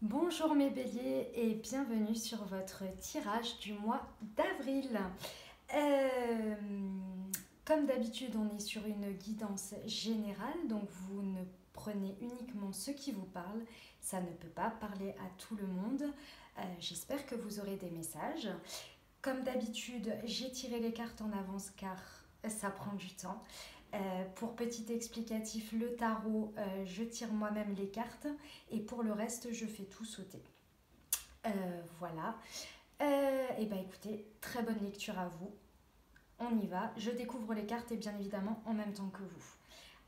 Bonjour mes béliers et bienvenue sur votre tirage du mois d'avril. Euh, Comme d'habitude, on est sur une guidance générale, donc vous ne prenez uniquement ce qui vous parle. Ça ne peut pas parler à tout le monde. J'espère que vous aurez des messages. Comme d'habitude, j'ai tiré les cartes en avance car ça prend du temps. Pour petit explicatif, le tarot, je tire moi-même les cartes et pour le reste, je fais tout sauter. Voilà. Et bah écoutez, très bonne lecture à vous. On y va. Je découvre les cartes et bien évidemment en même temps que vous.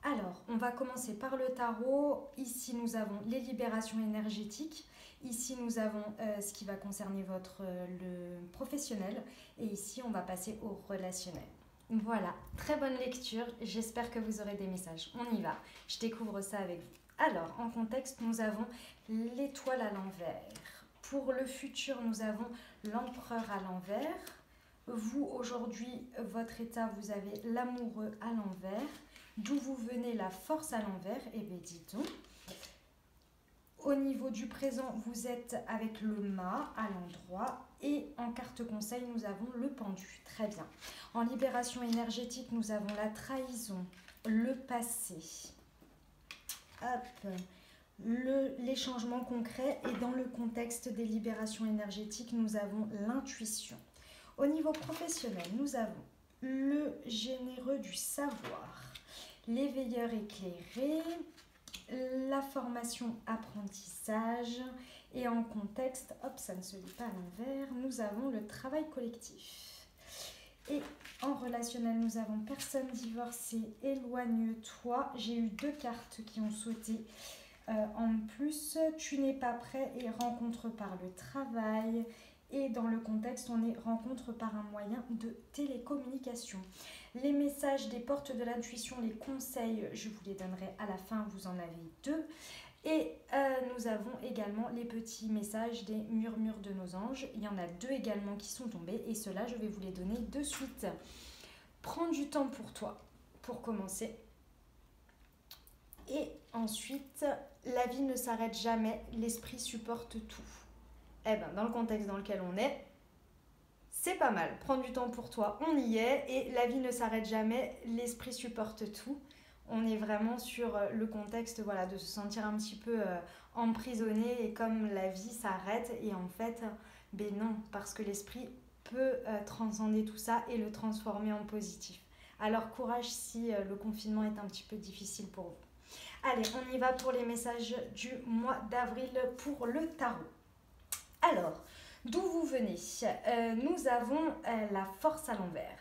Alors, on va commencer par le tarot. Ici, nous avons les libérations énergétiques. Ici, nous avons ce qui va concerner le professionnel. Et ici, on va passer au relationnel. Voilà, très bonne lecture. J'espère que vous aurez des messages. On y va. Je découvre ça avec vous. Alors, en contexte, nous avons l'étoile à l'envers. Pour le futur, nous avons l'empereur à l'envers. Vous, aujourd'hui, votre état, vous avez l'amoureux à l'envers. D'où vous venez, la force à l'envers. Eh bien, dis donc. Au niveau du présent, vous êtes avec le mât à l'endroit. Et en carte conseil, nous avons le pendu. Très bien. En libération énergétique, nous avons la trahison, le passé. Hop. Les changements concrets. Et dans le contexte des libérations énergétiques, nous avons l'intuition. Au niveau professionnel, nous avons le généreux du savoir, l'éveilleur éclairé, la formation apprentissage et en contexte, hop, ça ne se lit pas à l'envers, nous avons le travail collectif. Et en relationnel, nous avons personne divorcée, éloigne-toi. J'ai eu 2 cartes qui ont sauté. En plus, tu n'es pas prêt et rencontre par le travail. Et dans le contexte, on est rencontre par un moyen de télécommunication. Les messages des portes de l'intuition, les conseils, je vous les donnerai à la fin, vous en avez 2. Et nous avons également les petits messages des murmures de nos anges. Il y en a 2 également qui sont tombés et ceux-là, je vais vous les donner de suite. Prends du temps pour toi, pour commencer. Et ensuite, la vie ne s'arrête jamais, l'esprit supporte tout. Eh ben, dans le contexte dans lequel on est, c'est pas mal. Prends du temps pour toi, on y est. Et la vie ne s'arrête jamais, l'esprit supporte tout. On est vraiment sur le contexte, voilà, de se sentir un petit peu emprisonné et comme la vie s'arrête. Et en fait, ben non, parce que l'esprit peut transcender tout ça et le transformer en positif. Alors courage si le confinement est un petit peu difficile pour vous. Allez, on y va pour les messages du mois d'avril pour le tarot. Alors, d'où vous venez? Nous avons la force à l'envers.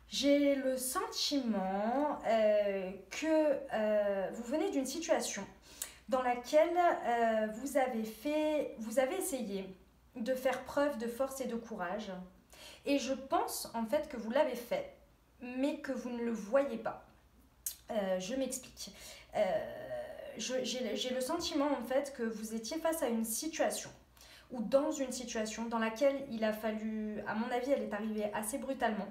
J'ai le sentiment que vous venez d'une situation dans laquelle vous avez essayé de faire preuve de force et de courage. Et je pense en fait que vous l'avez fait, mais que vous ne le voyez pas. Je m'explique. J'ai le sentiment en fait que vous étiez face à une situation ou dans une situation dans laquelle il a fallu, à mon avis, elle est arrivée assez brutalement.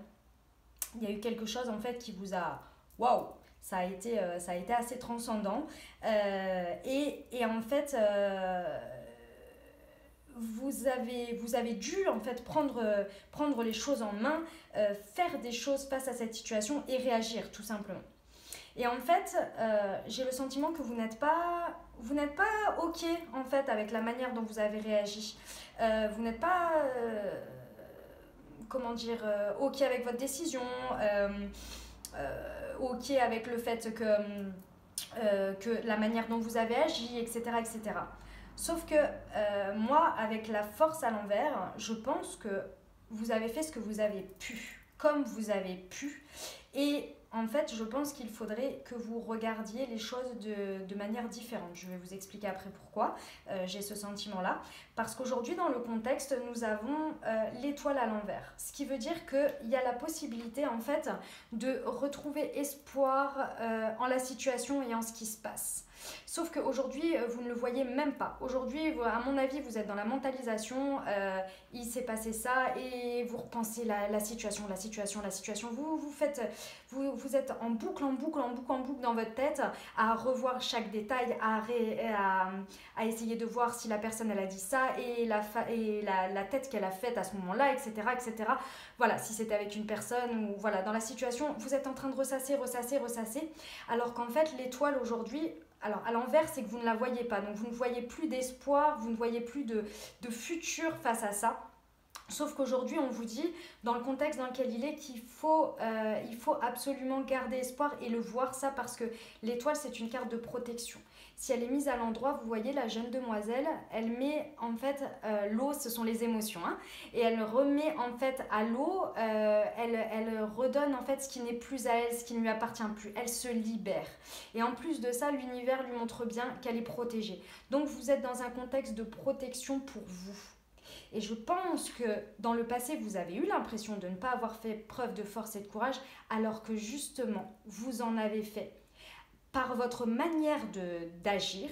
Il y a eu quelque chose en fait qui vous a, waouh, ça a été assez transcendant. Et en fait, vous avez dû en fait prendre les choses en main, faire des choses face à cette situation et réagir tout simplement. Et en fait, j'ai le sentiment que vous n'êtes pas OK en fait avec la manière dont vous avez réagi. Vous n'êtes pas, OK avec votre décision, OK avec le fait que la manière dont vous avez agi, etc. etc. Sauf que moi, avec la force à l'envers, je pense que vous avez fait ce que vous avez pu, comme vous avez pu. Et en fait, je pense qu'il faudrait que vous regardiez les choses de manière différente. Je vais vous expliquer après pourquoi j'ai ce sentiment-là. Parce qu'aujourd'hui, dans le contexte, nous avons l'étoile à l'envers. Ce qui veut dire qu'il y a la possibilité, en fait, de retrouver espoir en la situation et en ce qui se passe. Sauf qu'aujourd'hui, vous ne le voyez même pas. Aujourd'hui, à mon avis, vous êtes dans la mentalisation, il s'est passé ça et vous repensez la situation, la situation, la situation. Vous êtes en boucle, en boucle, en boucle, en boucle dans votre tête, à revoir chaque détail, à essayer de voir si la personne elle a dit ça et la tête qu'elle a faite à ce moment-là, etc., etc. Voilà, si c'était avec une personne ou voilà, dans la situation, vous êtes en train de ressasser, ressasser, ressasser, alors qu'en fait, l'étoile aujourd'hui, alors à l'envers, c'est que vous ne la voyez pas, donc vous ne voyez plus d'espoir, vous ne voyez plus de futur face à ça. Sauf qu'aujourd'hui, on vous dit, dans le contexte dans lequel il est, il faut absolument garder espoir et le voir ça parce que l'étoile, c'est une carte de protection. Si elle est mise à l'endroit, vous voyez, la jeune demoiselle, elle met en fait l'eau, ce sont les émotions, hein, et elle remet en fait à l'eau, elle redonne en fait ce qui n'est plus à elle, ce qui ne lui appartient plus. Elle se libère. Et en plus de ça, l'univers lui montre bien qu'elle est protégée. Donc vous êtes dans un contexte de protection pour vous. Et je pense que dans le passé, vous avez eu l'impression de ne pas avoir fait preuve de force et de courage, alors que justement, vous en avez fait. Par votre manière d'agir,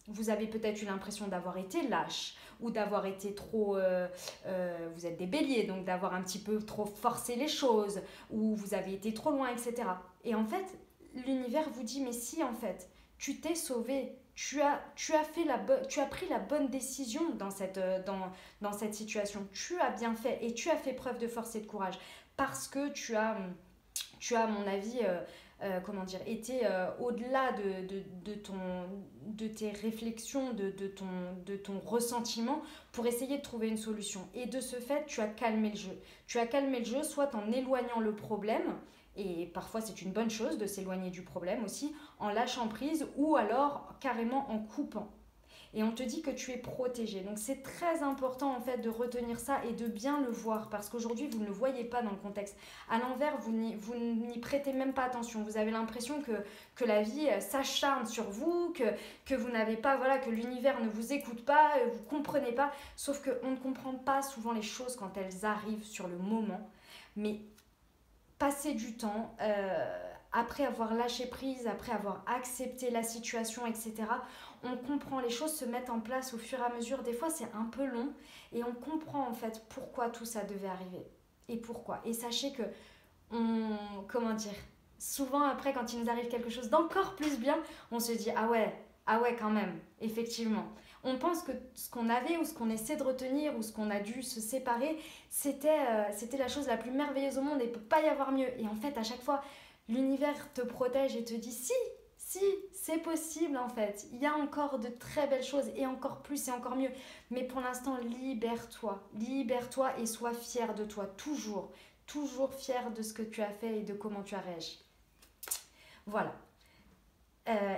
vous avez peut-être eu l'impression d'avoir été lâche ou d'avoir été trop... vous êtes des béliers, donc d'avoir un petit peu trop forcé les choses ou vous avez été trop loin, etc. Et en fait, l'univers vous dit, mais si en fait, tu t'es sauvé, tu as pris la bonne décision dans cette situation. Tu as bien fait et tu as fait preuve de force et de courage parce que tu as à mon avis, été au-delà de tes réflexions, de ton ressentiment pour essayer de trouver une solution. Et de ce fait, tu as calmé le jeu. Tu as calmé le jeu soit en éloignant le problème, et parfois c'est une bonne chose de s'éloigner du problème aussi, en lâchant prise ou alors carrément en coupant. Et on te dit que tu es protégé. Donc c'est très important en fait de retenir ça et de bien le voir parce qu'aujourd'hui vous ne le voyez pas dans le contexte. À l'envers, vous n'y prêtez même pas attention. Vous avez l'impression que la vie s'acharne sur vous, que vous n'avez pas, voilà, que l'univers ne vous écoute pas, vous ne comprenez pas. Sauf qu'on ne comprend pas souvent les choses quand elles arrivent sur le moment. Mais passer du temps, après avoir lâché prise, après avoir accepté la situation, etc., on comprend, les choses se mettent en place au fur et à mesure. Des fois, c'est un peu long et on comprend en fait pourquoi tout ça devait arriver et pourquoi. Et sachez que, comment dire, souvent après, quand il nous arrive quelque chose d'encore plus bien, on se dit ah ouais, quand même, effectivement. On pense que ce qu'on avait ou ce qu'on essaie de retenir ou ce qu'on a dû se séparer, c'était la chose la plus merveilleuse au monde et il ne peut pas y avoir mieux. Et en fait, à chaque fois, l'univers te protège et te dit si, c'est possible en fait. Il y a encore de très belles choses et encore plus et encore mieux. Mais pour l'instant, libère-toi et sois fier de toi, toujours fier de ce que tu as fait et de comment tu as réagi. Voilà.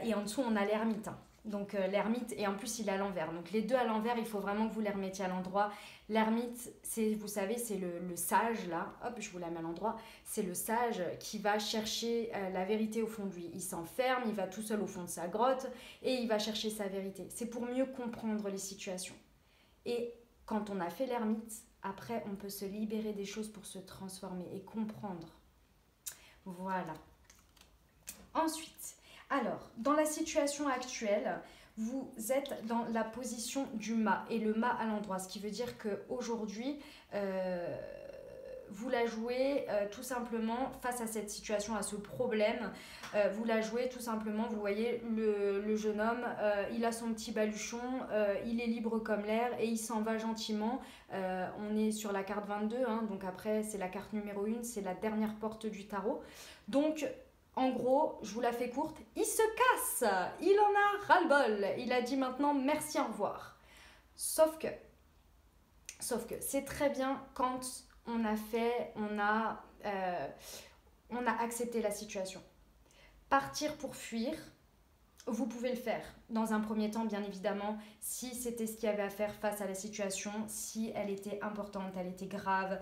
Et en dessous, on a l'ermite. Hein. Donc l'ermite, et en plus il est à l'envers. Donc les deux à l'envers, il faut vraiment que vous les remettiez à l'endroit. L'ermite, vous savez, c'est le sage là. Hop, je vous la mets à l'endroit. C'est le sage qui va chercher la vérité au fond de lui. Il s'enferme, il va tout seul au fond de sa grotte et il va chercher sa vérité. C'est pour mieux comprendre les situations. Et quand on a fait l'ermite, après on peut se libérer des choses pour se transformer et comprendre. Voilà. Ensuite, alors, dans la situation actuelle, vous êtes dans la position du mât et le mât à l'endroit, ce qui veut dire qu'aujourd'hui, vous la jouez tout simplement face à cette situation, à ce problème. Vous la jouez tout simplement, vous voyez le jeune homme, il a son petit baluchon, il est libre comme l'air et il s'en va gentiment. On est sur la carte 22, hein, donc après c'est la carte numéro 1, c'est la dernière porte du tarot. Donc, en gros, je vous la fais courte, il se casse, il en a ras-le-bol, il a dit maintenant merci, au revoir. Sauf que c'est très bien quand on a accepté la situation. Partir pour fuir, vous pouvez le faire. Dans un premier temps, bien évidemment, si c'était ce qu'il y avait à faire face à la situation, si elle était importante, elle était grave,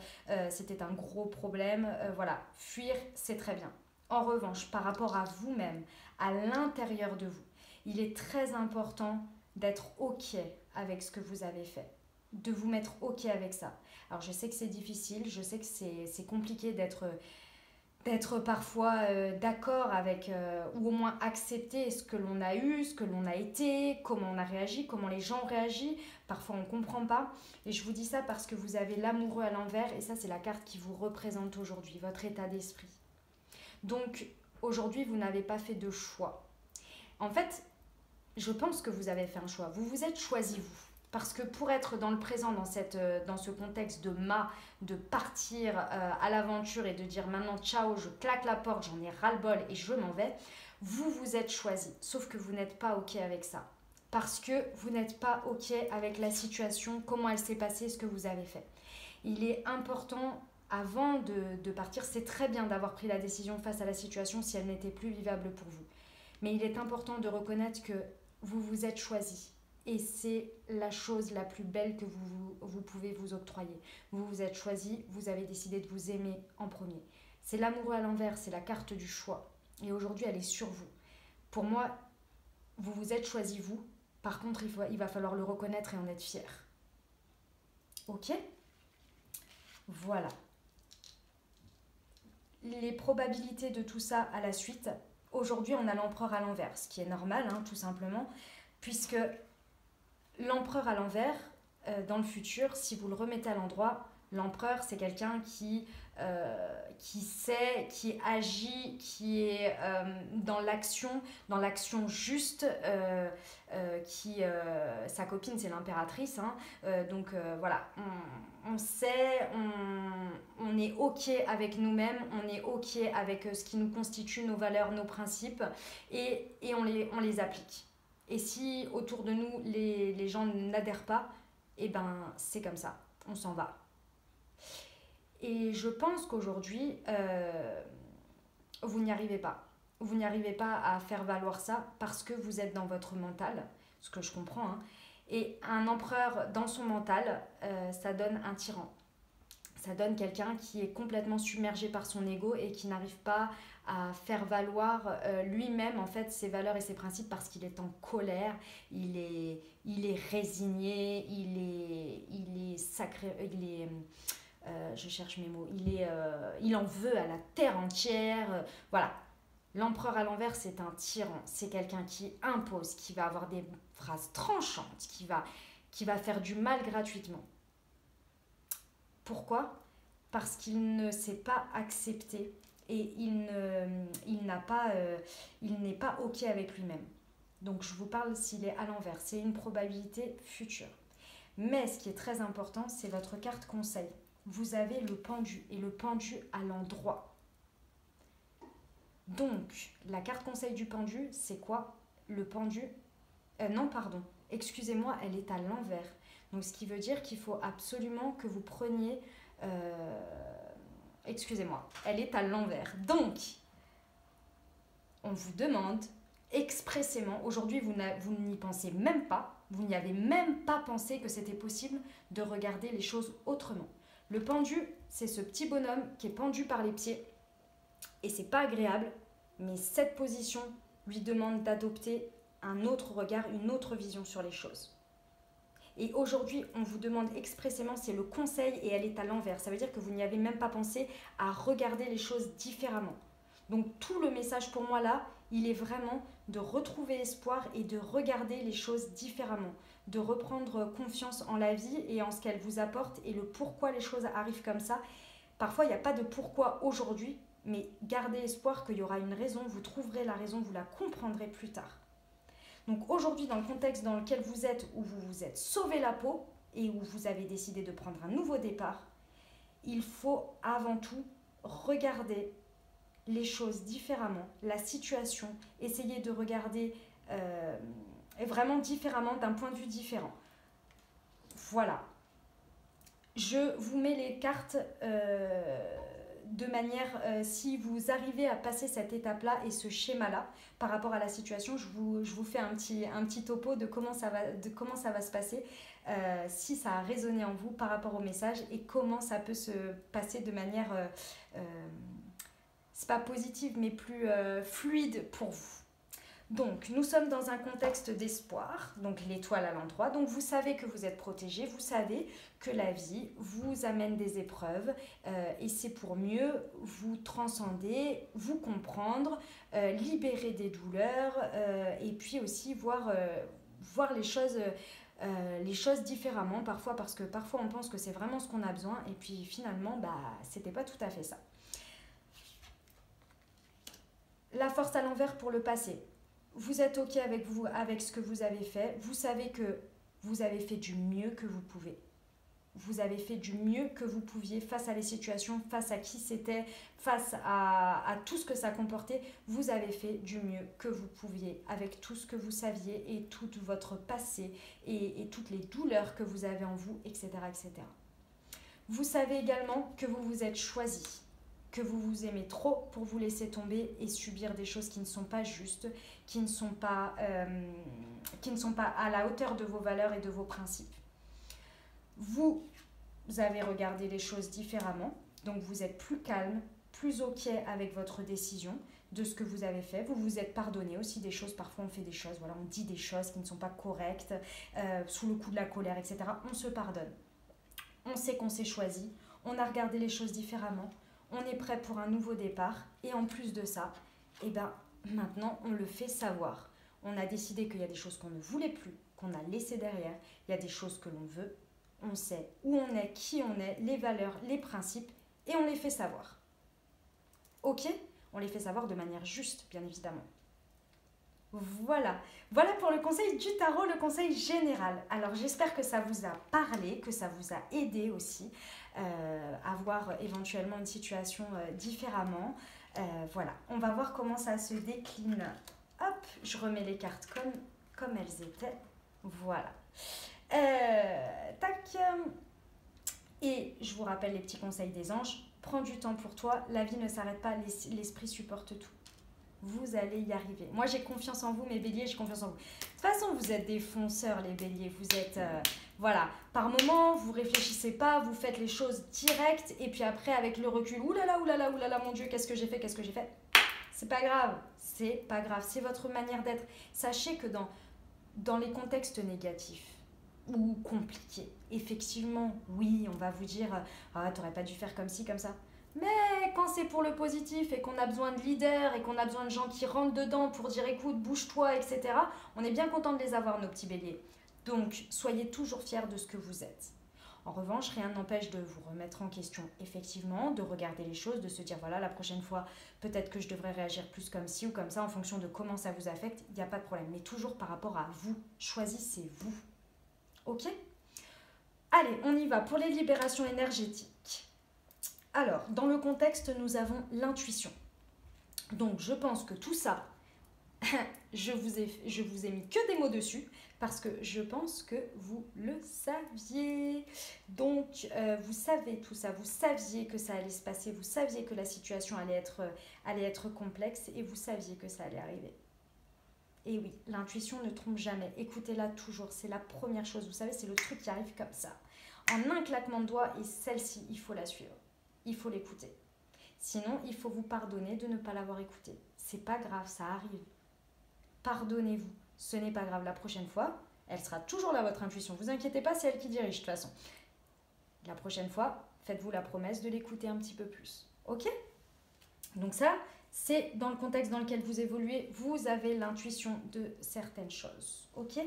c'était un gros problème, voilà, fuir, c'est très bien. En revanche, par rapport à vous-même, à l'intérieur de vous, il est très important d'être OK avec ce que vous avez fait, de vous mettre OK avec ça. Alors je sais que c'est difficile, je sais que c'est compliqué d'être parfois d'accord avec, ou au moins accepter ce que l'on a eu, ce que l'on a été, comment on a réagi, comment les gens ont réagi. Parfois on ne comprend pas. Et je vous dis ça parce que vous avez l'amoureux à l'envers et ça c'est la carte qui vous représente aujourd'hui, votre état d'esprit. Donc aujourd'hui vous n'avez pas fait de choix. En fait, je pense que vous avez fait un choix. Vous vous êtes choisi vous. Parce que pour être dans le présent, dans ce contexte de partir à l'aventure et de dire maintenant ciao, je claque la porte, j'en ai ras-le-bol et je m'en vais, vous vous êtes choisi. Sauf que vous n'êtes pas OK avec ça. Parce que vous n'êtes pas OK avec la situation, comment elle s'est passée, ce que vous avez fait. Il est important, avant de partir, c'est très bien d'avoir pris la décision face à la situation si elle n'était plus vivable pour vous. Mais il est important de reconnaître que vous vous êtes choisi. Et c'est la chose la plus belle que vous pouvez vous octroyer. Vous vous êtes choisi, vous avez décidé de vous aimer en premier. C'est l'amoureux à l'envers, c'est la carte du choix. Et aujourd'hui, elle est sur vous. Pour moi, vous vous êtes choisi vous. Par contre, il va falloir le reconnaître et en être fier. Ok ? Voilà. Les probabilités de tout ça à la suite. Aujourd'hui, on a l'empereur à l'envers, ce qui est normal, hein, tout simplement, puisque l'empereur à l'envers, dans le futur, si vous le remettez à l'endroit, l'empereur, c'est quelqu'un qui sait, qui agit, qui est dans l'action juste, sa copine, c'est l'impératrice. Hein, donc voilà, on sait, on est OK avec nous-mêmes, on est OK avec ce qui nous constitue, nos valeurs, nos principes, et on les applique. Et si autour de nous, les gens n'adhèrent pas, eh ben c'est comme ça, on s'en va. Et je pense qu'aujourd'hui, vous n'y arrivez pas. Vous n'y arrivez pas à faire valoir ça parce que vous êtes dans votre mental, ce que je comprends. Hein. Et un empereur dans son mental, ça donne un tyran. Ça donne quelqu'un qui est complètement submergé par son ego et qui n'arrive pas à faire valoir lui-même en fait ses valeurs et ses principes parce qu'il est en colère, il est résigné, il est sacré, je cherche mes mots, il en veut à la terre entière, voilà. L'empereur à l'envers, c'est un tyran, c'est quelqu'un qui impose, qui va avoir des phrases tranchantes, qui va faire du mal gratuitement. Pourquoi ? Parce qu'il ne s'est pas accepté et il n'est pas OK avec lui-même. Donc je vous parle s'il est à l'envers, c'est une probabilité future. Mais ce qui est très important, c'est votre carte conseil. Vous avez le pendu et le pendu à l'endroit. Donc la carte conseil du pendu, c'est quoi ? Le pendu, excusez-moi, elle est à l'envers. Donc ce qui veut dire qu'il faut absolument que vous preniez... excusez-moi, elle est à l'envers. Donc, on vous demande expressément, aujourd'hui vous n'y pensez même pas, vous n'y avez même pas pensé que c'était possible de regarder les choses autrement. Le pendu, c'est ce petit bonhomme qui est pendu par les pieds et c'est pas agréable, mais cette position lui demande d'adopter un autre regard, une autre vision sur les choses. Et aujourd'hui, on vous demande expressément, c'est le conseil et elle est à l'envers. Ça veut dire que vous n'y avez même pas pensé à regarder les choses différemment. Donc tout le message pour moi là, il est vraiment de retrouver espoir et de regarder les choses différemment. De reprendre confiance en la vie et en ce qu'elle vous apporte et le pourquoi les choses arrivent comme ça. Parfois, il n'y a pas de pourquoi aujourd'hui, mais gardez espoir qu'il y aura une raison, vous trouverez la raison, vous la comprendrez plus tard. Donc aujourd'hui, dans le contexte dans lequel vous êtes, où vous vous êtes sauvé la peau et où vous avez décidé de prendre un nouveau départ, il faut avant tout regarder les choses différemment, la situation, essayer de regarder vraiment différemment, d'un point de vue différent. Voilà. Je vous mets les cartes de manière, si vous arrivez à passer cette étape-là et ce schéma-là par rapport à la situation, je vous fais un petit topo de comment ça va se passer, si ça a résonné en vous par rapport au message et comment ça peut se passer de manière, c'est pas positive, mais plus fluide pour vous. Donc, nous sommes dans un contexte d'espoir, donc l'étoile à l'endroit. Donc, vous savez que vous êtes protégé, vous savez que la vie vous amène des épreuves et c'est pour mieux vous transcender, vous comprendre, libérer des douleurs et puis aussi voir les choses différemment parfois parce que parfois on pense que c'est vraiment ce qu'on a besoin et puis finalement, c'était pas tout à fait ça. La force à l'envers pour le passé. Vous êtes OK avec vous, avec ce que vous avez fait. Vous savez que vous avez fait du mieux que vous pouvez. Vous avez fait du mieux que vous pouviez face à les situations, face à qui c'était, face à tout ce que ça comportait. Vous avez fait du mieux que vous pouviez avec tout ce que vous saviez et tout votre passé et toutes les douleurs que vous avez en vous, etc., etc. Vous savez également que vous vous êtes choisi, que vous vous aimez trop pour vous laisser tomber et subir des choses qui ne sont pas justes, qui ne sont pas à la hauteur de vos valeurs et de vos principes. Vous avez regardé les choses différemment, donc vous êtes plus calme, plus OK avec votre décision de ce que vous avez fait. Vous vous êtes pardonné aussi des choses, parfois on fait des choses, voilà, on dit des choses qui ne sont pas correctes, sous le coup de la colère, etc. On se pardonne. On sait qu'on s'est choisi, on a regardé les choses différemment, on est prêt pour un nouveau départ et en plus de ça, maintenant on le fait savoir. On a décidé qu'il y a des choses qu'on ne voulait plus, qu'on a laissées derrière, il y a des choses que l'on veut, on sait où on est, qui on est, les valeurs, les principes et on les fait savoir. OK ? On les fait savoir de manière juste, bien évidemment. Voilà pour le conseil du tarot, le conseil général. Alors j'espère que ça vous a parlé, que ça vous a aidé aussi à voir éventuellement une situation différemment. Voilà, on va voir comment ça se décline. Hop, je remets les cartes comme elles étaient. Voilà. Tac. Et je vous rappelle les petits conseils des anges. Prends du temps pour toi, la vie ne s'arrête pas, l'esprit supporte tout. Vous allez y arriver. Moi, j'ai confiance en vous, mes béliers, j'ai confiance en vous. De toute façon, vous êtes des fonceurs, les béliers. Vous êtes, voilà, par moment, vous réfléchissez pas, vous faites les choses directes, et puis après, avec le recul, oulala, mon Dieu, qu'est-ce que j'ai fait. C'est pas grave, c'est votre manière d'être. Sachez que dans les contextes négatifs ou compliqués, effectivement, oui, on va vous dire, ah, t'aurais pas dû faire comme ci, comme ça. Mais quand c'est pour le positif et qu'on a besoin de leaders et qu'on a besoin de gens qui rentrent dedans pour dire écoute, bouge-toi, etc., on est bien content de les avoir, nos petits béliers. Donc, soyez toujours fiers de ce que vous êtes. En revanche, rien n'empêche de vous remettre en question, effectivement, de regarder les choses, de se dire voilà, la prochaine fois, peut-être que je devrais réagir plus comme ci ou comme ça en fonction de comment ça vous affecte, il n'y a pas de problème. Mais toujours par rapport à vous, choisissez-vous. OK ? Allez, on y va pour les libérations énergétiques. Alors, dans le contexte, nous avons l'intuition. Donc, je pense que tout ça, je vous ai mis que des mots dessus parce que je pense que vous le saviez. Donc, vous savez tout ça, vous saviez que ça allait se passer, vous saviez que la situation allait être complexe et vous saviez que ça allait arriver. Et oui, l'intuition ne trompe jamais. Écoutez-la toujours, c'est la première chose. Vous savez, c'est le truc qui arrive comme ça. En un claquement de doigts, et celle-ci, il faut la suivre. Il faut l'écouter. Sinon, il faut vous pardonner de ne pas l'avoir écouté. C'est pas grave, ça arrive. Pardonnez-vous. Ce n'est pas grave. La prochaine fois, elle sera toujours là, votre intuition. Vous inquiétez pas, c'est elle qui dirige de toute façon. La prochaine fois, faites-vous la promesse de l'écouter un petit peu plus. OK ? Donc ça, c'est dans le contexte dans lequel vous évoluez. Vous avez l'intuition de certaines choses. OK ?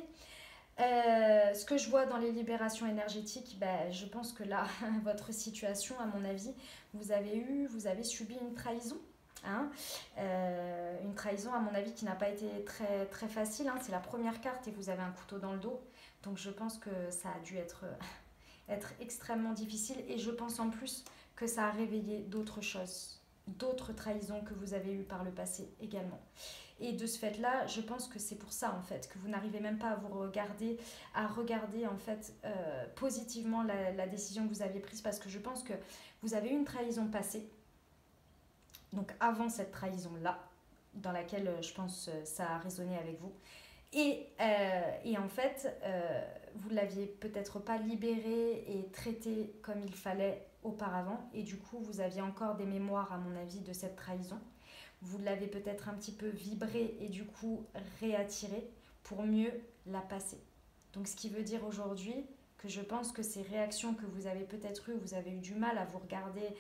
Ce que je vois dans les libérations énergétiques, je pense que là, votre situation, à mon avis, vous avez subi une trahison. Une trahison, à mon avis, qui n'a pas été très, très facile. C'est la première carte et vous avez un couteau dans le dos. Donc je pense que ça a dû être extrêmement difficile. Et je pense en plus que ça a réveillé d'autres choses, d'autres trahisons que vous avez eues par le passé également. Et de ce fait-là, je pense que c'est pour ça en fait que vous n'arrivez même pas à regarder en fait positivement la décision que vous aviez prise, parce que je pense que vous avez eu une trahison passée, donc avant cette trahison-là, dans laquelle je pense ça a résonné avec vous. Et en fait, vous ne l'aviez peut-être pas libéré et traité comme il fallait auparavant, et du coup, vous aviez encore des mémoires, à mon avis, de cette trahison. vous l'avez peut-être un petit peu vibrée et du coup réattirée pour mieux la passer. Donc ce qui veut dire aujourd'hui que je pense que ces réactions que vous avez peut-être eues, vous avez eu du mal à vous regarder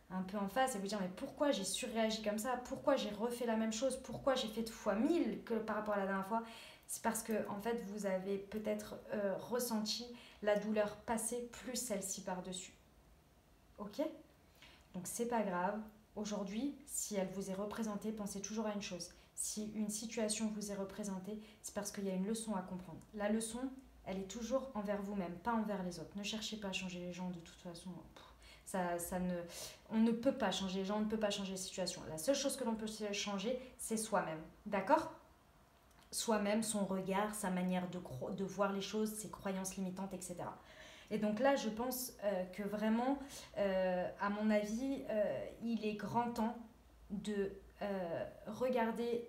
un peu en face et vous dire mais pourquoi j'ai surréagi comme ça, pourquoi j'ai refait la même chose, pourquoi j'ai fait fois 1000 que par rapport à la dernière fois, c'est parce que en fait vous avez peut-être ressenti la douleur passer plus celle-ci par-dessus. Ok? Donc c'est pas grave. Aujourd'hui, si elle vous est représentée, pensez toujours à une chose. Si une situation vous est représentée, c'est parce qu'il y a une leçon à comprendre. La leçon, elle est toujours envers vous-même, pas envers les autres. Ne cherchez pas à changer les gens de toute façon. On ne peut pas changer les gens, on ne peut pas changer les situations. La seule chose que l'on peut changer, c'est soi-même. D'accord? Soi-même, son regard, sa manière de voir les choses, ses croyances limitantes, etc. Et donc là, je pense que vraiment, à mon avis, il est grand temps de regarder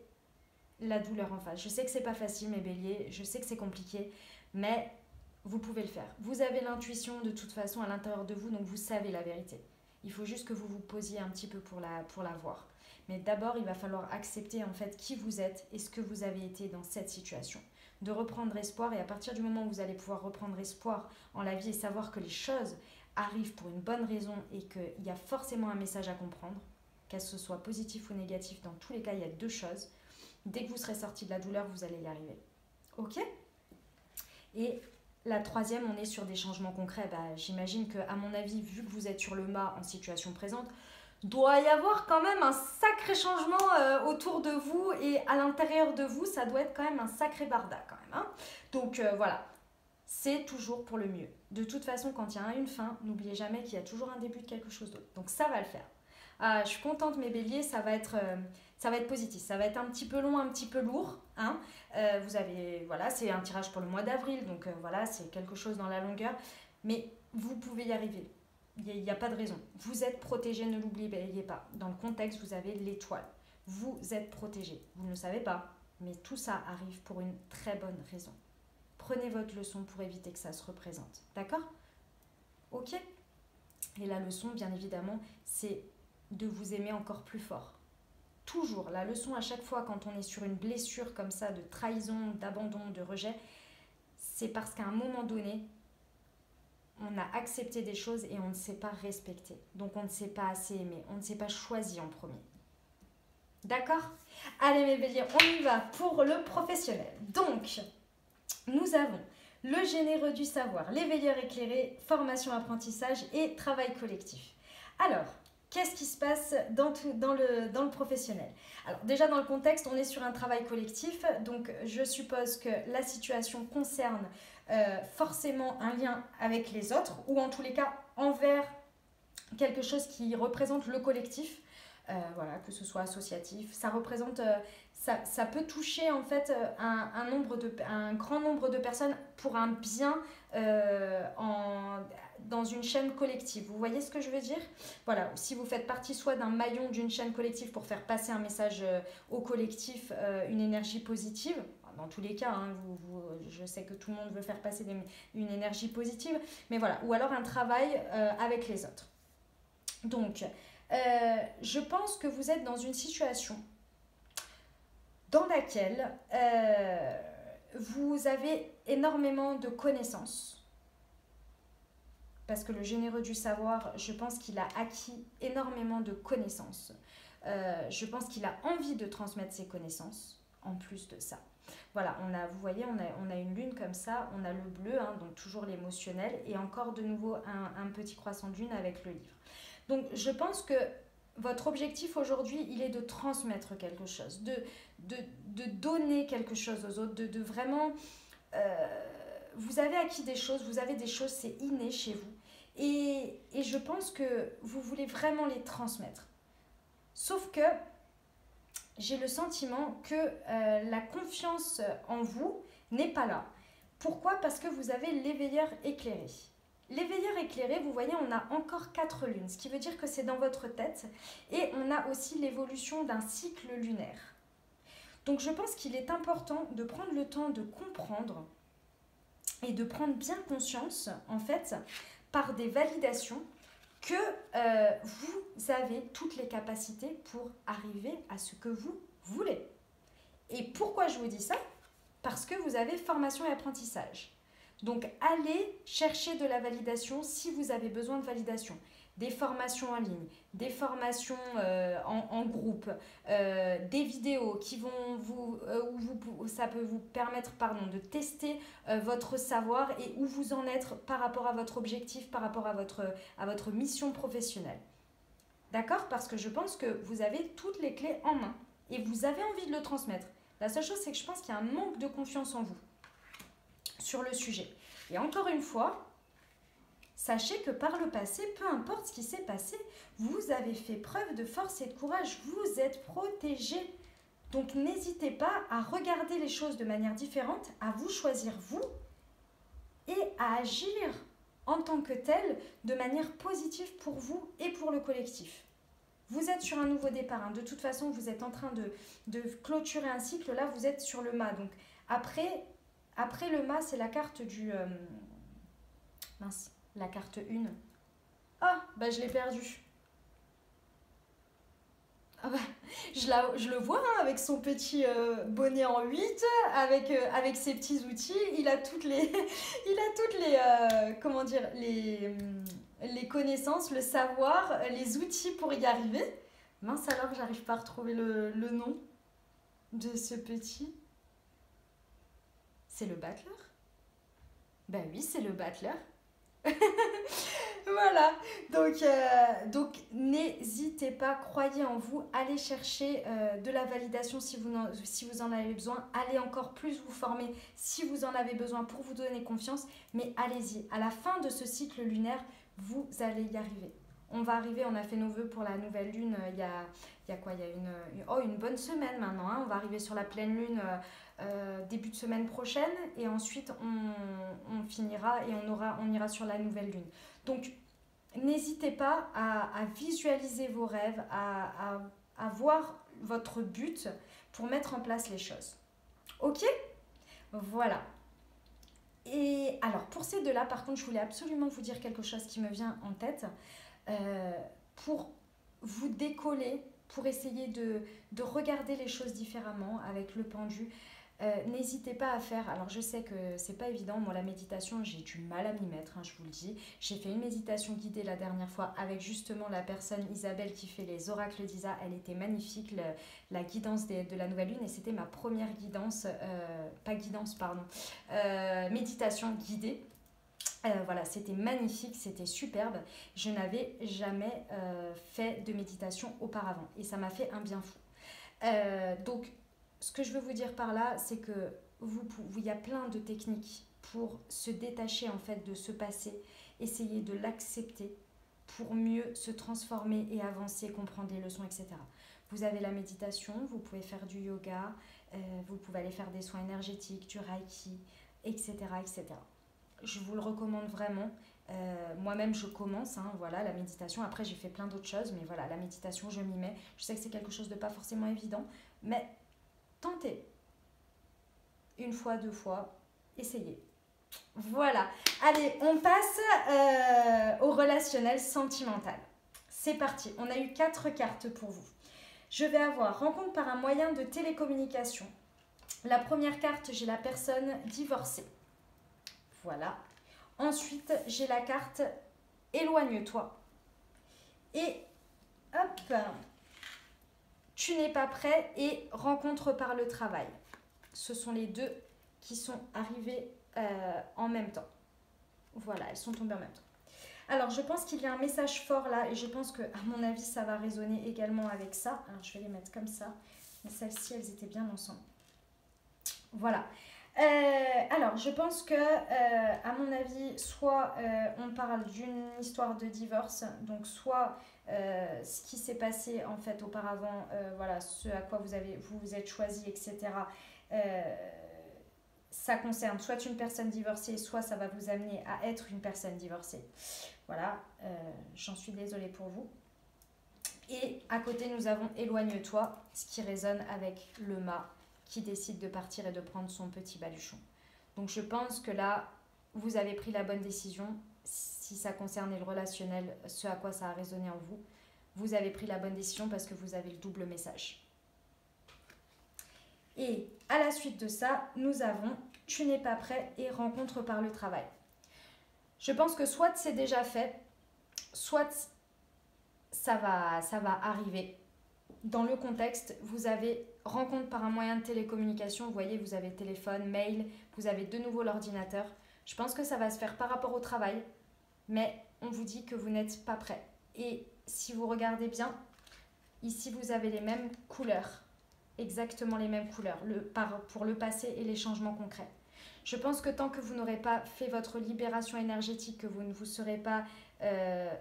la douleur en face. Je sais que c'est pas facile, mes béliers, je sais que c'est compliqué, mais vous pouvez le faire. Vous avez l'intuition de toute façon à l'intérieur de vous, donc vous savez la vérité. Il faut juste que vous vous posiez un petit peu pour la voir. Mais d'abord, il va falloir accepter en fait qui vous êtes et ce que vous avez été dans cette situation. De reprendre espoir, et à partir du moment où vous allez pouvoir reprendre espoir en la vie et savoir que les choses arrivent pour une bonne raison et qu'il y a forcément un message à comprendre, qu'elle ce soit positif ou négatif, dans tous les cas, il y a deux choses. Dès que vous serez sorti de la douleur, vous allez y arriver. Ok? Et la troisième, on est sur des changements concrets. J'imagine que, à mon avis, vu que vous êtes sur le mât en situation présente, doit y avoir quand même un sacré changement autour de vous et à l'intérieur de vous, ça doit être quand même un sacré barda quand même. Hein. Donc voilà, c'est toujours pour le mieux. De toute façon, quand il y a une fin, n'oubliez jamais qu'il y a toujours un début de quelque chose d'autre. Donc ça va le faire. Je suis contente mes béliers, ça va être positif. Ça va être un petit peu long, un petit peu lourd. Hein. Vous avez, voilà, c'est un tirage pour le mois d'avril, donc voilà, c'est quelque chose dans la longueur. Mais vous pouvez y arriver. Il n'y a pas de raison. Vous êtes protégé, ne l'oubliez pas. Dans le contexte, vous avez l'étoile. Vous êtes protégé. Vous ne le savez pas, mais tout ça arrive pour une très bonne raison. Prenez votre leçon pour éviter que ça se représente. D'accord? Ok? Et la leçon, bien évidemment, c'est de vous aimer encore plus fort. Toujours, la leçon à chaque fois quand on est sur une blessure comme ça, de trahison, d'abandon, de rejet, c'est parce qu'à un moment donné, on a accepté des choses et on ne s'est pas respecté. Donc on ne s'est pas assez aimé, on ne s'est pas choisi en premier. D'accord? Allez mes béliers, on y va pour le professionnel. Donc, nous avons le généreux du savoir, les veilleurs éclairés, formation apprentissage et travail collectif. Alors, qu'est-ce qui se passe dans le professionnel? Alors déjà dans le contexte, on est sur un travail collectif, donc je suppose que la situation concerne forcément un lien avec les autres, ou en tous les cas envers quelque chose qui représente le collectif, voilà, que ce soit associatif, ça représente, ça peut toucher en fait un grand nombre de personnes pour un bien dans une chaîne collective. Vous voyez ce que je veux dire? Voilà, si vous faites partie soit d'un maillon d'une chaîne collective pour faire passer un message au collectif, une énergie positive, dans tous les cas, hein, je sais que tout le monde veut faire passer une énergie positive, mais voilà, ou alors un travail avec les autres. Donc, je pense que vous êtes dans une situation dans laquelle vous avez énormément de connaissances, parce que le généreux du savoir, je pense qu'il a acquis énormément de connaissances. Je pense qu'il a envie de transmettre ses connaissances, en plus de ça. Voilà, vous voyez, on a une lune comme ça, on a le bleu, hein, donc toujours l'émotionnel, et encore de nouveau un petit croissant de lune avec le livre. Donc je pense que votre objectif aujourd'hui, il est de transmettre quelque chose, de donner quelque chose aux autres, de vraiment... vous avez acquis des choses, vous avez des choses, c'est inné chez vous. Et je pense que vous voulez vraiment les transmettre. Sauf que j'ai le sentiment que la confiance en vous n'est pas là. Pourquoi? Parce que vous avez l'éveilleur éclairé. L'éveilleur éclairé, vous voyez, on a encore 4 lunes, ce qui veut dire que c'est dans votre tête. Et on a aussi l'évolution d'un cycle lunaire. Donc je pense qu'il est important de prendre le temps de comprendre et de prendre bien conscience, en fait, par des validations, que vous avez toutes les capacités pour arriver à ce que vous voulez. Et pourquoi je vous dis ça? Parce que vous avez formation et apprentissage. Donc, allez chercher de la validation si vous avez besoin de validation. Des formations en ligne, des formations en groupe, des vidéos qui vont ça peut vous permettre de tester votre savoir et où vous en êtes par rapport à votre objectif, par rapport à votre mission professionnelle. D'accord? Parce que je pense que vous avez toutes les clés en main et vous avez envie de le transmettre. La seule chose, c'est que je pense qu'il y a un manque de confiance en vous sur le sujet. Et encore une fois, sachez que par le passé, peu importe ce qui s'est passé, vous avez fait preuve de force et de courage. Vous êtes protégé. Donc n'hésitez pas à regarder les choses de manière différente, à vous choisir vous et à agir en tant que tel de manière positive pour vous et pour le collectif. Vous êtes sur un nouveau départ. De toute façon, vous êtes en train de clôturer un cycle. Là, vous êtes sur le mât. Donc après le mât, c'est la carte du... la carte 1. Ah, bah je l'ai perdu. Ah bah, je le vois avec son petit bonnet en 8, avec ses petits outils. Il a toutes les, comment dire, les connaissances, le savoir, les outils pour y arriver. Mince alors, j'arrive pas à retrouver le nom de ce petit. C'est le battleur? Ben oui, c'est le battleur. Voilà, donc n'hésitez pas, croyez en vous, allez chercher de la validation si vous en avez besoin, allez encore plus vous former si vous en avez besoin pour vous donner confiance, mais allez-y, à la fin de ce cycle lunaire, vous allez y arriver. On va arriver, on a fait nos vœux pour la nouvelle lune il y a quoi? Il y a une bonne semaine maintenant, hein. On va arriver sur la pleine lune début de semaine prochaine et ensuite on finira et on ira sur la nouvelle lune. Donc n'hésitez pas à visualiser vos rêves, à voir votre but pour mettre en place les choses. Ok? Voilà. Et alors pour ces deux-là, par contre, je voulais absolument vous dire quelque chose qui me vient en tête. Pour vous décoller, pour essayer de regarder les choses différemment avec le pendu, n'hésitez pas à faire, alors je sais que c'est pas évident, moi la méditation j'ai du mal à m'y mettre, hein, je vous le dis. J'ai fait une méditation guidée la dernière fois avec justement la personne Isabelle qui fait les oracles d'Isa, elle était magnifique, la guidance de la nouvelle lune, et c'était ma première guidance, méditation guidée. Voilà, c'était magnifique, c'était superbe. Je n'avais jamais fait de méditation auparavant et ça m'a fait un bien fou. Donc, ce que je veux vous dire par là, c'est que il y a plein de techniques pour se détacher en fait de ce passé, essayer de l'accepter pour mieux se transformer et avancer, comprendre les leçons, etc. Vous avez la méditation, vous pouvez faire du yoga, vous pouvez aller faire des soins énergétiques, du reiki, etc., etc. Je vous le recommande vraiment. Moi-même, je commence, hein, voilà, la méditation. Après, j'ai fait plein d'autres choses, mais voilà, la méditation, je m'y mets. Je sais que c'est quelque chose de pas forcément évident, mais tentez. Une fois, deux fois, essayez. Voilà. Allez, on passe au relationnel sentimental. C'est parti. On a eu 4 cartes pour vous. Je vais avoir rencontre par un moyen de télécommunication. La première carte, j'ai la personne divorcée. Voilà. Ensuite, j'ai la carte éloigne-toi. Et hop, tu n'es pas prêt et rencontre par le travail. Ce sont les deux qui sont arrivées en même temps. Voilà, elles sont tombées en même temps. Alors, je pense qu'il y a un message fort là et je pense que, à mon avis, ça va résonner également avec ça. Alors, je vais les mettre comme ça. Mais celles-ci, elles étaient bien ensemble. Voilà. Alors, je pense que, à mon avis, soit on parle d'une histoire de divorce, donc soit ce qui s'est passé en fait auparavant, voilà, ce à quoi vous êtes choisi, etc. Ça concerne soit une personne divorcée, soit ça va vous amener à être une personne divorcée. Voilà, j'en suis désolée pour vous. Et à côté, nous avons éloigne-toi, ce qui résonne avec le mât qui décide de partir et de prendre son petit baluchon. Donc je pense que là, vous avez pris la bonne décision. si ça concernait le relationnel, ce à quoi ça a résonné en vous, vous avez pris la bonne décision parce que vous avez le double message. Et à la suite de ça, nous avons « Tu n'es pas prêt » et « Rencontre par le travail ». Je pense que soit c'est déjà fait, soit ça va arriver. Dans le contexte, vous avez rencontre par un moyen de télécommunication, vous voyez, vous avez téléphone, mail, vous avez de nouveau l'ordinateur. Je pense que ça va se faire par rapport au travail, mais on vous dit que vous n'êtes pas prêt. Et si vous regardez bien, ici vous avez les mêmes couleurs, exactement les mêmes couleurs, pour le passé et les changements concrets. Je pense que tant que vous n'aurez pas fait votre libération énergétique, que vous ne vous serez pas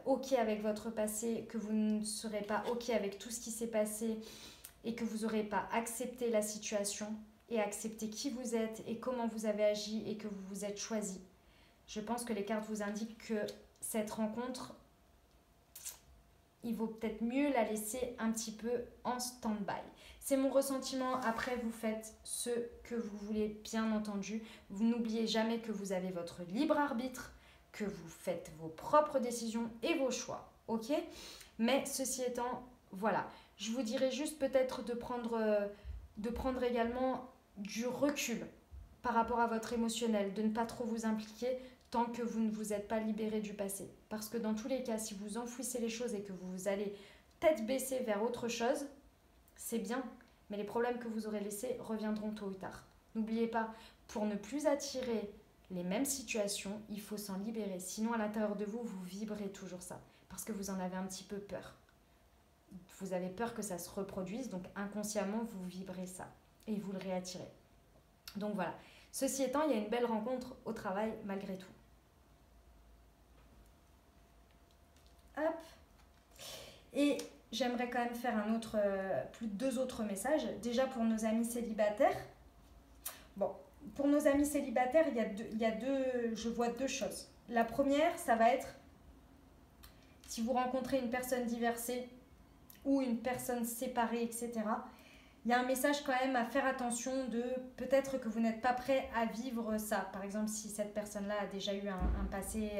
OK avec votre passé, que vous ne serez pas OK avec tout ce qui s'est passé et que vous n'aurez pas accepté la situation et accepté qui vous êtes et comment vous avez agi et que vous vous êtes choisi, je pense que les cartes vous indiquent que cette rencontre, il vaut peut-être mieux la laisser un petit peu en stand-by. C'est mon ressentiment. Après, vous faites ce que vous voulez, bien entendu. Vous n'oubliez jamais que vous avez votre libre arbitre, que vous faites vos propres décisions et vos choix. Ok ? Mais ceci étant, voilà. Je vous dirais juste peut-être de prendre également du recul par rapport à votre émotionnel, de ne pas trop vous impliquer tant que vous ne vous êtes pas libéré du passé. Parce que dans tous les cas, si vous enfouissez les choses et que vous allez tête baissée vers autre chose, c'est bien, mais les problèmes que vous aurez laissés reviendront tôt ou tard. N'oubliez pas, pour ne plus attirer les mêmes situations, il faut s'en libérer. Sinon, à l'intérieur de vous, vous vibrez toujours ça, parce que vous en avez un petit peu peur. Vous avez peur que ça se reproduise, donc inconsciemment, vous vibrez ça et vous le réattirez. Donc voilà. Ceci étant, il y a une belle rencontre au travail malgré tout. Hop. Et j'aimerais quand même faire deux autres messages. Déjà pour nos amis célibataires. Bon, pour nos amis célibataires, je vois deux choses. La première, ça va être si vous rencontrez une personne divorcée ou une personne séparée, etc. Il y a un message quand même à faire attention de peut-être que vous n'êtes pas prêt à vivre ça. Par exemple, si cette personne-là a déjà eu un passé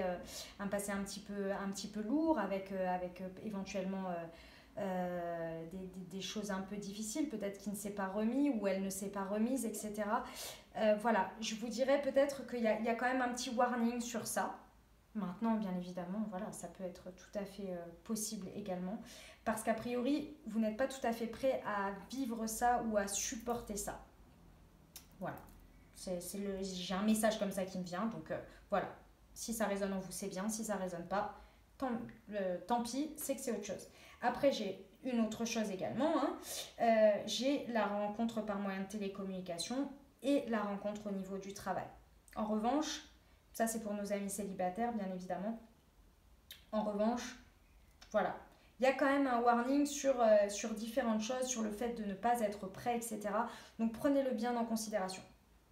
un petit peu lourd avec éventuellement des choses un peu difficiles, peut-être qu'il ne s'est pas remis ou elle ne s'est pas remise, etc. Voilà, je vous dirais peut-être qu'il y a quand même un petit warning sur ça. Maintenant, bien évidemment, voilà, ça peut être tout à fait possible également. Parce qu'a priori, vous n'êtes pas tout à fait prêt à vivre ça ou à supporter ça. Voilà. J'ai un message comme ça qui me vient. Donc voilà. Si ça résonne en vous, c'est bien. Si ça ne résonne pas, tant pis, c'est que c'est autre chose. Après, j'ai une autre chose également. J'ai la rencontre par moyen de télécommunication et la rencontre au niveau du travail. En revanche, ça c'est pour nos amis célibataires, bien évidemment. En revanche, voilà. Il y a quand même un warning sur différentes choses, sur le fait de ne pas être prêt, etc. Donc prenez-le bien en considération.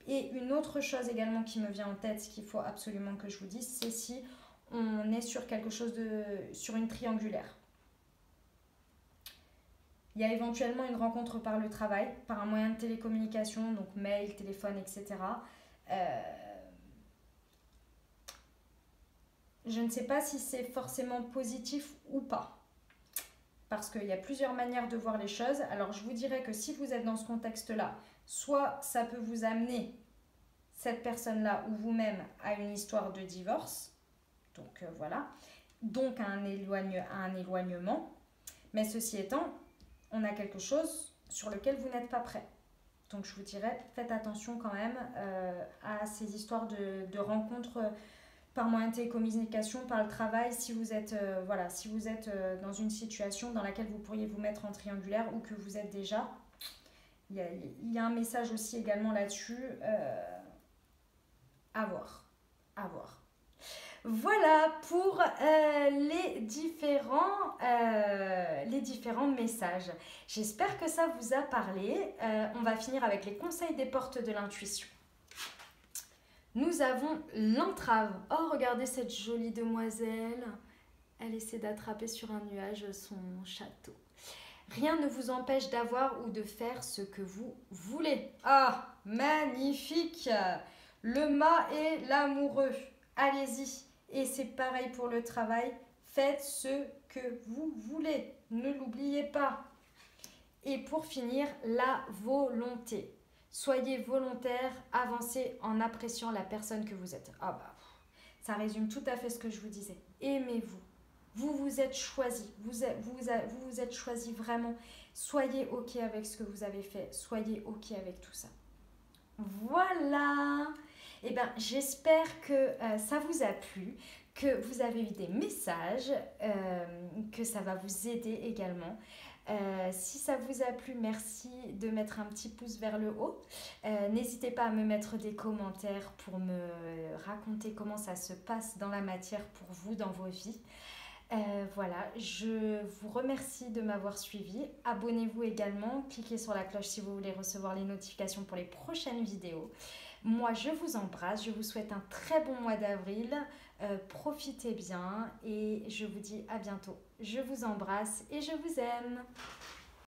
Et une autre chose également qui me vient en tête, qu'il faut absolument que je vous dise, c'est si on est sur quelque chose sur une triangulaire. Il y a éventuellement une rencontre par le travail, par un moyen de télécommunication, donc mail, téléphone, etc. Je ne sais pas si c'est forcément positif ou pas. Parce qu'il y a plusieurs manières de voir les choses. Alors, je vous dirais que si vous êtes dans ce contexte-là, soit ça peut vous amener, cette personne-là ou vous-même, à une histoire de divorce. Donc, voilà. Donc, à un éloignement. Mais ceci étant, on a quelque chose sur lequel vous n'êtes pas prêt. Donc, je vous dirais, faites attention quand même à ces histoires de rencontres par moyen de télécommunication, par le travail, si vous êtes, dans une situation dans laquelle vous pourriez vous mettre en triangulaire ou que vous êtes déjà. Il y a un message aussi également là-dessus. À voir. Voilà pour les différents messages. J'espère que ça vous a parlé. On va finir avec les conseils des portes de l'intuition. Nous avons l'entrave. Oh, regardez cette jolie demoiselle. Elle essaie d'attraper sur un nuage son château. Rien ne vous empêche d'avoir ou de faire ce que vous voulez. Ah, magnifique! Le mât et l'amoureux. Allez-y. Et c'est pareil pour le travail. Faites ce que vous voulez. Ne l'oubliez pas. Et pour finir, la volonté. Soyez volontaire, avancez en appréciant la personne que vous êtes. Ah bah, ça résume tout à fait ce que je vous disais. Aimez-vous. Vous vous êtes choisi. Vous êtes choisi vraiment. Soyez OK avec ce que vous avez fait. Soyez OK avec tout ça. Voilà. Eh bien, j'espère que ça vous a plu, que vous avez eu des messages, que ça va vous aider également. Si ça vous a plu, merci de mettre un petit pouce vers le haut. N'hésitez pas à me mettre des commentaires pour me raconter comment ça se passe dans la matière pour vous dans vos vies. Voilà, je vous remercie de m'avoir suivi. Abonnez-vous également, cliquez sur la cloche si vous voulez recevoir les notifications pour les prochaines vidéos. Moi, je vous embrasse, je vous souhaite un très bon mois d'avril. Profitez bien et je vous dis à bientôt. Je vous embrasse et je vous aime.